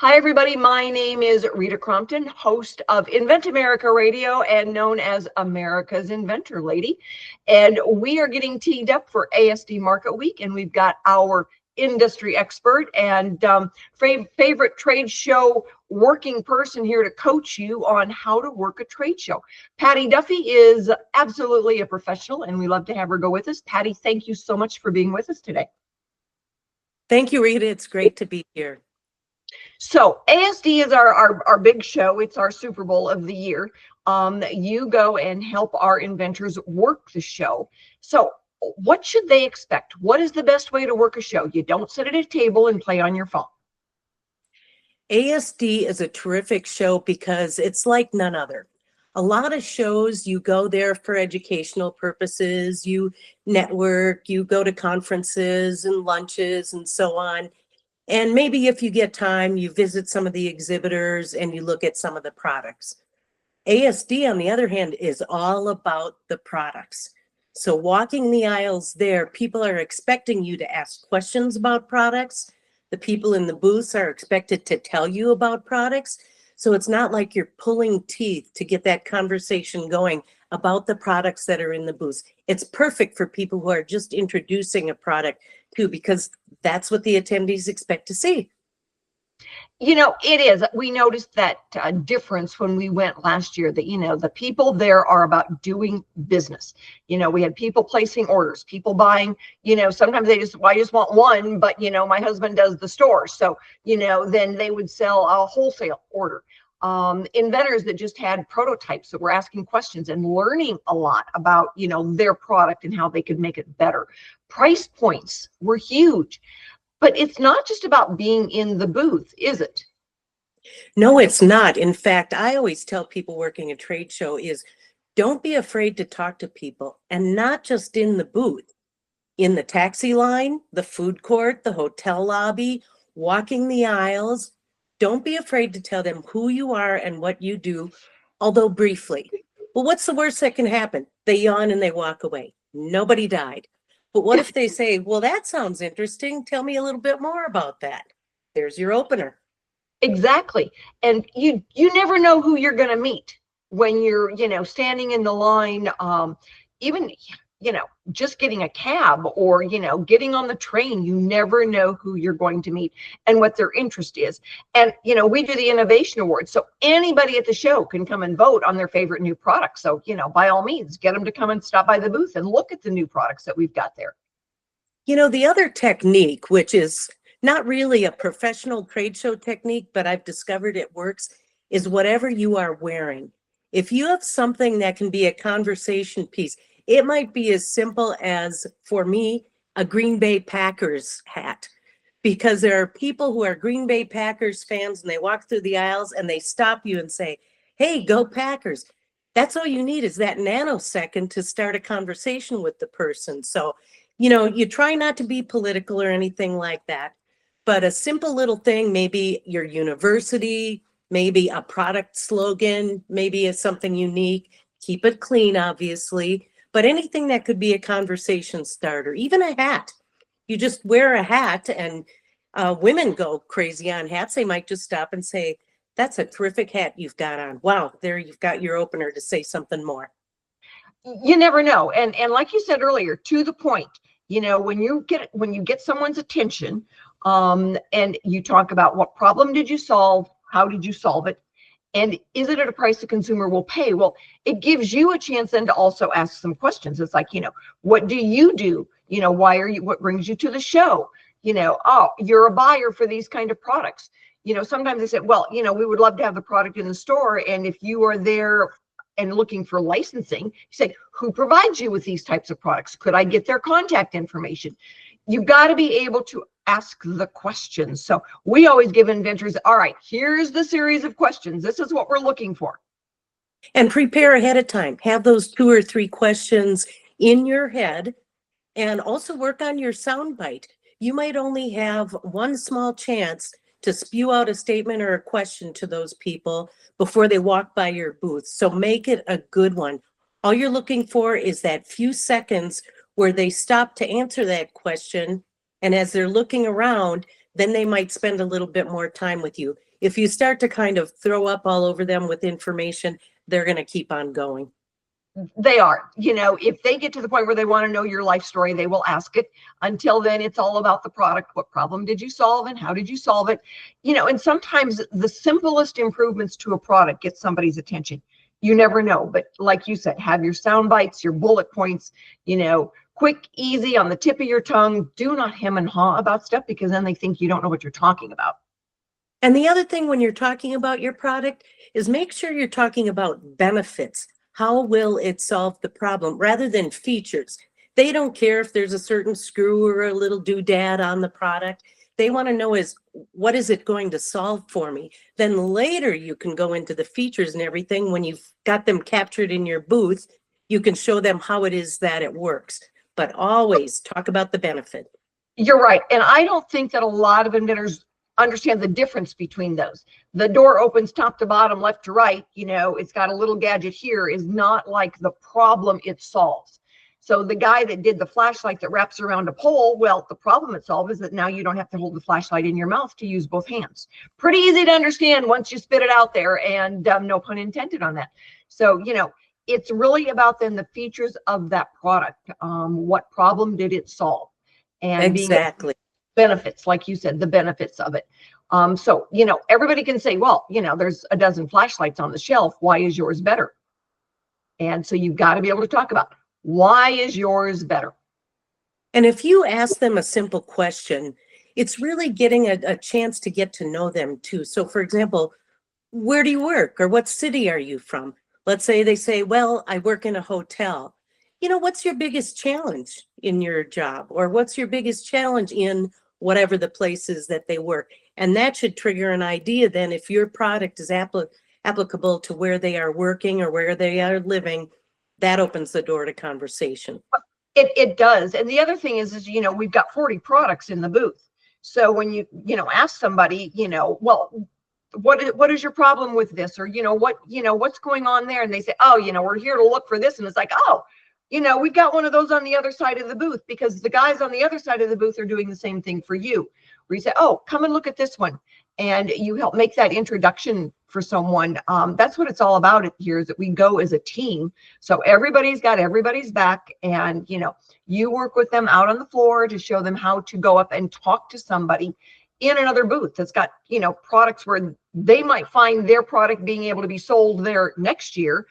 Hi, everybody. My name is Rita Crompton, host of Invent America Radio and known as America's Inventor Lady. And we are getting teed up for ASD Market Week, and we've got our industry expert and favorite trade show working person here to coach you on how to work a trade show. Patty Duffy is absolutely a professional, and we love to have her go with us. Patty, thank you so much for being with us today. Thank you, Rita. It's great to be here. So ASD is our big show. It's our Super Bowl of the year. You go and help our inventors work the show. So what should they expect? What is the best way to work a show? You don't sit at a table and play on your phone. ASD is a terrific show because it's like none other. A lot of shows, you go there for educational purposes, you network, you go to conferences and lunches and so on. And maybe if you get time, you visit some of the exhibitors and you look at some of the products. ASD, on the other hand, is all about the products. So walking the aisles there, people are expecting you to ask questions about products. The people in the booths are expected to tell you about products. So it's not like you're pulling teeth to get that conversation going about the products that are in the booths. It's perfect for people who are just introducing a product too, because that's what the attendees expect to see. You know, it is. We noticed that difference when we went last year, that, the people there are about doing business. We had people placing orders, people buying, sometimes I just want one, but, my husband does the store. So, then they would sell a wholesale order. Inventors that just had prototypes that were asking questions and learning a lot about, their product and how they could make it better. Price points were huge. But it's not just about being in the booth, is it? No, it's not. In fact, I always tell people working a trade show is don't be afraid to talk to people, and not just in the booth, in the taxi line, the food court, the hotel lobby, walking the aisles. Don't be afraid to tell them who you are and what you do, although briefly. Well, what's the worst that can happen? They yawn and they walk away. Nobody died. But what if they say, well, that sounds interesting. Tell me a little bit more about that. There's your opener. Exactly. And you never know who you're going to meet when you're, standing in the line, even, just getting a cab or, getting on the train. You never know who you're going to meet and what their interest is. And, we do the Innovation Awards. So anybody at the show can come and vote on their favorite new product. So, by all means, get them to come and stop by the booth and look at the new products that we've got there. The other technique, which is not really a professional trade show technique, but I've discovered it works, is whatever you are wearing. If you have something that can be a conversation piece, it might be as simple as, for me, a Green Bay Packers hat, because there are people who are Green Bay Packers fans and they walk through the aisles and they stop you and say, hey, go Packers. That's all you need, is that nanosecond to start a conversation with the person. So, you try not to be political or anything like that, but a simple little thing, maybe your university, maybe a product slogan, maybe it's something unique. Keep it clean, obviously, but anything that could be a conversation starter, even a hat. You just wear a hat, and women go crazy on hats. They might just stop and say, that's a terrific hat you've got on. Wow, there you've got your opener to say something more. You never know. And like you said earlier, to the point, when you get someone's attention, and you talk about what problem did you solve, how did you solve it, and is it at a price the consumer will pay? Well, it gives you a chance then to also ask some questions. It's like, what do you do? What brings you to the show? Oh, you're a buyer for these kind of products. Sometimes they say, well, we would love to have the product in the store. And if you are there and looking for licensing, you say, who provides you with these types of products? Could I get their contact information? You've got to be able to ask the questions. So we always give inventors, all right, here's the series of questions. This is what we're looking for. And prepare ahead of time. Have those 2 or 3 questions in your head, and also work on your soundbite. You might only have one small chance to spew out a statement or a question to those people before they walk by your booth. So make it a good one. All you're looking for is that few seconds where they stop to answer that question. And as they're looking around, then they might spend a little bit more time with you. If you start to kind of throw up all over them with information, they're going to keep on going. They are, if they get to the point where they want to know your life story, they will ask it. Until then, it's all about the product. What problem did you solve and how did you solve it? And sometimes the simplest improvements to a product get somebody's attention. You never know, but like you said, have your sound bites, your bullet points, quick, easy, on the tip of your tongue. Do not hem and haw about stuff, because then they think you don't know what you're talking about. And the other thing when you're talking about your product is make sure you're talking about benefits. How will it solve the problem rather than features? They don't care if there's a certain screw or a little doodad on the product. They want to know is, what is it going to solve for me? Then later you can go into the features and everything. When you've got them captured in your booth, you can show them how it is that it works. But always talk about the benefit. You're right. And I don't think that a lot of inventors understand the difference between those. The door opens top to bottom, left to right, it's got a little gadget here, is not like the problem it solves. So the guy that did the flashlight that wraps around a pole, well, the problem it solves is that now you don't have to hold the flashlight in your mouth to use both hands. Pretty easy to understand once you spit it out there, and no pun intended on that. So, it's really about then the features of that product. What problem did it solve? And exactly. Benefits, like you said, the benefits of it. So, everybody can say, well, there's a dozen flashlights on the shelf. Why is yours better? And so you've got to be able to talk about, why is yours better? And if you ask them a simple question, it's really getting a chance to get to know them too. So for example, where do you work, or what city are you from? Let's say they say, well, I work in a hotel. What's your biggest challenge in your job? Or what's your biggest challenge in whatever the place is that they work? And that should trigger an idea then, if your product is applicable to where they are working or where they are living, that opens the door to conversation. It does. And the other thing is, we've got 40 products in the booth. So when you ask somebody, well, what is your problem with this? Or, what's going on there? And they say, oh, we're here to look for this. And it's like, oh, we've got one of those on the other side of the booth, because the guys on the other side of the booth are doing the same thing for you. Where you say, oh, come and look at this one. And you help make that introduction for someone. That's what it's all about here, is that we go as a team. So everybody's got everybody's back, and, you work with them out on the floor to show them how to go up and talk to somebody in another booth that's got, products where they might find their product being able to be sold there next year.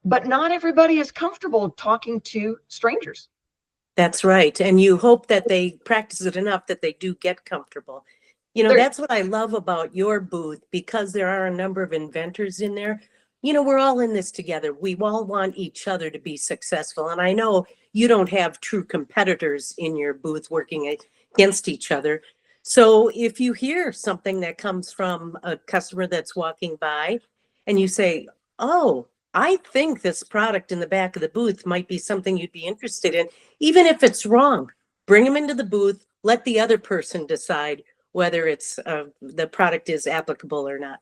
But not everybody is comfortable talking to strangers. That's right. And you hope that they practice it enough that they do get comfortable. That's what I love about your booth, because there are a number of inventors in there. We're all in this together. We all want each other to be successful. And I know you don't have true competitors in your booth working against each other. So if you hear something that comes from a customer that's walking by and you say, oh, I think this product in the back of the booth might be something you'd be interested in, even if it's wrong, bring them into the booth, let the other person decide whether it's the product is applicable or not.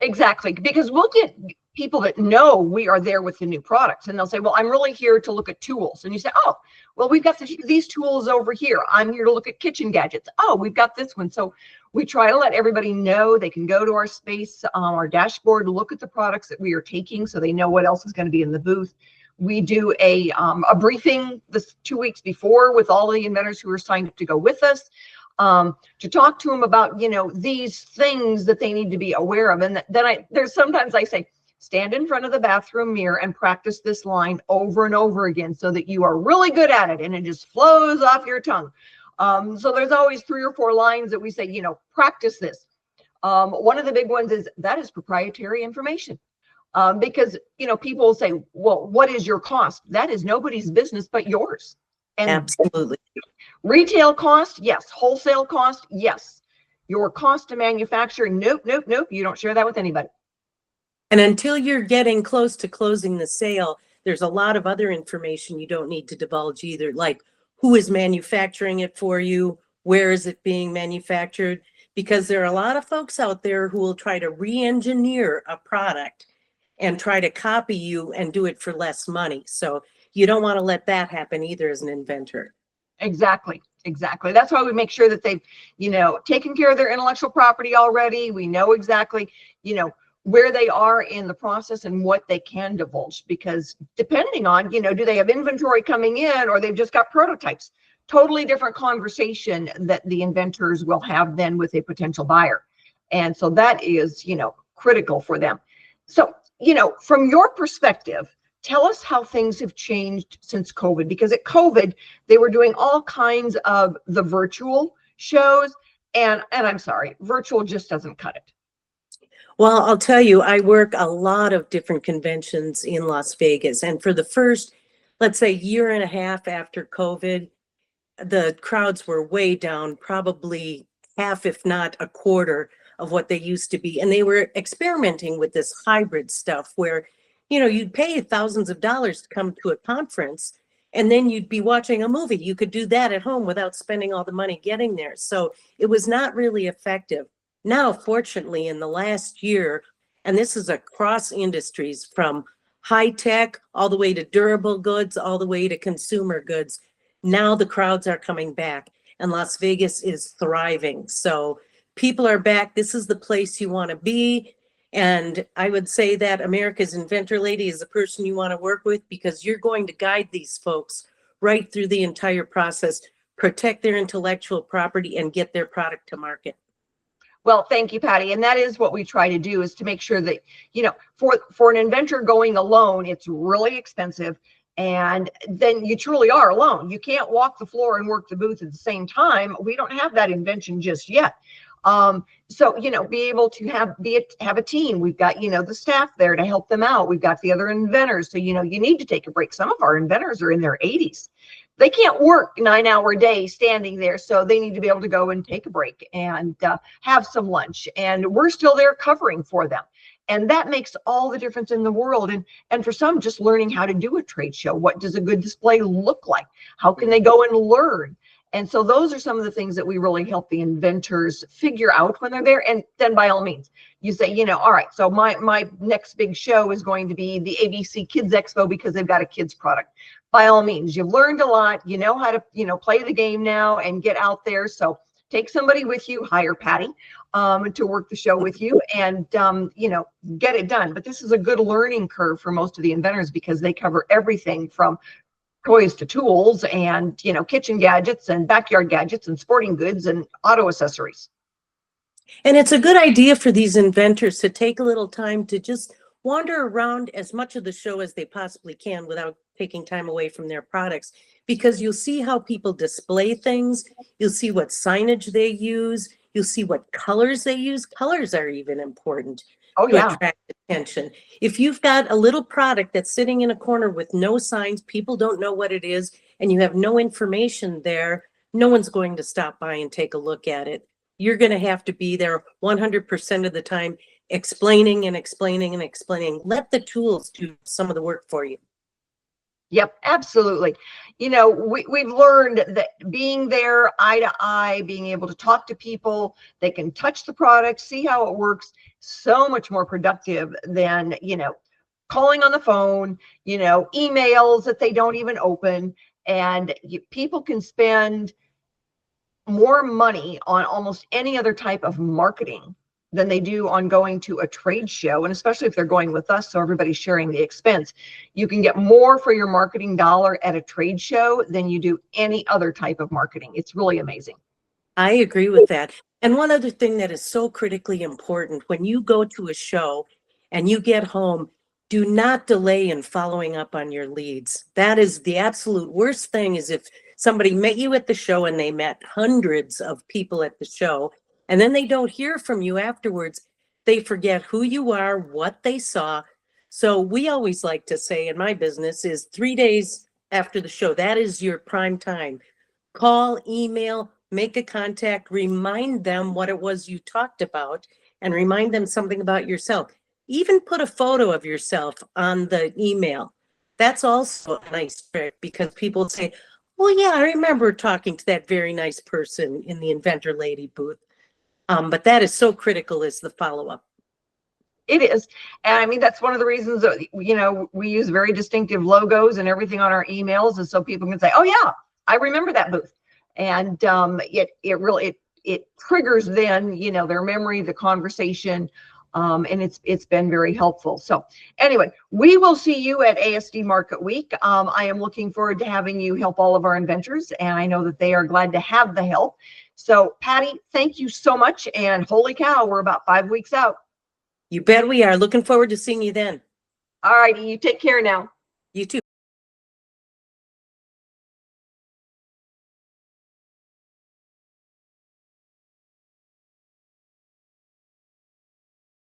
Exactly, because we'll get people that know we are there with the new products, and they'll say, well, I'm really here to look at tools. And you say, oh, well, we've got these tools over here. I'm here to look at kitchen gadgets. Oh, we've got this one. So we try to let everybody know they can go to our space, our dashboard, look at the products that we are taking, so they know what else is going to be in the booth. We do a briefing this 2 weeks before with all the inventors who are signed up to go with us, to talk to them about, these things that they need to be aware of. And then there's sometimes I say, stand in front of the bathroom mirror and practice this line over and over again so that you are really good at it and it just flows off your tongue. So there's always 3 or 4 lines that we say, practice this. One of the big ones is, that is proprietary information. Because, people will say, well, what is your cost? That is nobody's business but yours. And absolutely. Retail cost, yes. Wholesale cost, yes. Your cost to manufacture, nope. You don't share that with anybody. And until you're getting close to closing the sale, there's a lot of other information you don't need to divulge either, like who is manufacturing it for you, where is it being manufactured, because there are a lot of folks out there who will try to re-engineer a product and try to copy you and do it for less money. So you don't want to let that happen either as an inventor. Exactly. Exactly. That's why we make sure that they've, taken care of their intellectual property already. We know exactly, where they are in the process and what they can divulge, because depending on, do they have inventory coming in, or they've just got prototypes? Totally different conversation that the inventors will have then with a potential buyer. And so that is, critical for them. So, from your perspective, tell us how things have changed since COVID, because at COVID, they were doing all kinds of the virtual shows, and I'm sorry, virtual just doesn't cut it. Well, I'll tell you, I work a lot of different conventions in Las Vegas. And for the first, let's say, year and a half after COVID, the crowds were way down, probably half, if not a quarter of what they used to be. And they were experimenting with this hybrid stuff where, you'd pay thousands of dollars to come to a conference, and then you'd be watching a movie. You could do that at home without spending all the money getting there. So it was not really effective. Now, fortunately, in the last year, and this is across industries from high tech all the way to durable goods, all the way to consumer goods, now the crowds are coming back and Las Vegas is thriving. So people are back. This is the place you want to be. And I would say that America's Inventor Lady is the person you want to work with, because you're going to guide these folks right through the entire process, protect their intellectual property, and get their product to market. Well, thank you, Patty. And that is what we try to do, is to make sure that, for an inventor going alone, it's really expensive. And then you truly are alone. You can't walk the floor and work the booth at the same time. We don't have that invention just yet. So, be able to have a team. We've got, the staff there to help them out. We've got the other inventors. So, you need to take a break. Some of our inventors are in their 80s. They can't work 9-hour days standing there. So they need to be able to go and take a break and have some lunch. And we're still there covering for them. And that makes all the difference in the world. And for some, just learning how to do a trade show. What does a good display look like? How can they go and learn? And so those are some of the things that we really help the inventors figure out when they're there. And then by all means, you say, all right, so my next big show is going to be the ABC Kids Expo because they've got a kids product. By all means, you've learned a lot. You know how to, play the game now and get out there. So take somebody with you, hire Patty to work the show with you, and, get it done. But this is a good learning curve for most of the inventors, because they cover everything from toys to tools and, kitchen gadgets and backyard gadgets and sporting goods and auto accessories. And it's a good idea for these inventors to take a little time to just wander around as much of the show as they possibly can without taking time away from their products, because you'll see how people display things. You'll see what signage they use. You'll see what colors they use. Colors are even important to attract attention. If you've got a little product that's sitting in a corner with no signs, people don't know what it is, and you have no information there, no one's going to stop by and take a look at it. You're going to have to be there 100% of the time, explaining and explaining and explaining. Let the tools do some of the work for you. Yep, absolutely. We've learned that being there eye to eye, being able to talk to people, they can touch the product, see how it works, so much more productive than, calling on the phone, emails that they don't even open. And people can spend more money on almost any other type of marketing than they do on going to a trade show. And especially if they're going with us, so everybody's sharing the expense, you can get more for your marketing dollar at a trade show than you do any other type of marketing. It's really amazing. I agree with that. And one other thing that is so critically important, when you go to a show and you get home, do not delay in following up on your leads. That is the absolute worst thing, is if somebody met you at the show and they met hundreds of people at the show, and then they don't hear from you afterwards. They forget who you are, what they saw. So we always like to say in my business is 3 days after the show, that is your prime time. Call, email, make a contact, remind them what it was you talked about, and remind them something about yourself. Even put a photo of yourself on the email. That's also a nice trick, because people say, well, yeah, I remember talking to that very nice person in the Inventor Lady booth. But that is so critical, is the follow-up. It is. And I mean, that's one of the reasons that, we use very distinctive logos and everything on our emails. And so people can say, oh yeah, I remember that booth. And it triggers then, you know, their memory, the conversation, and it's been very helpful. So anyway, we will see you at ASD Market Week. I am looking forward to having you help all of our inventors, and I know that they are glad to have the help. So Patty, thank you so much, and holy cow, we're about 5 weeks out. You bet we are. Looking forward to seeing you then. All righty, you take care now. You too.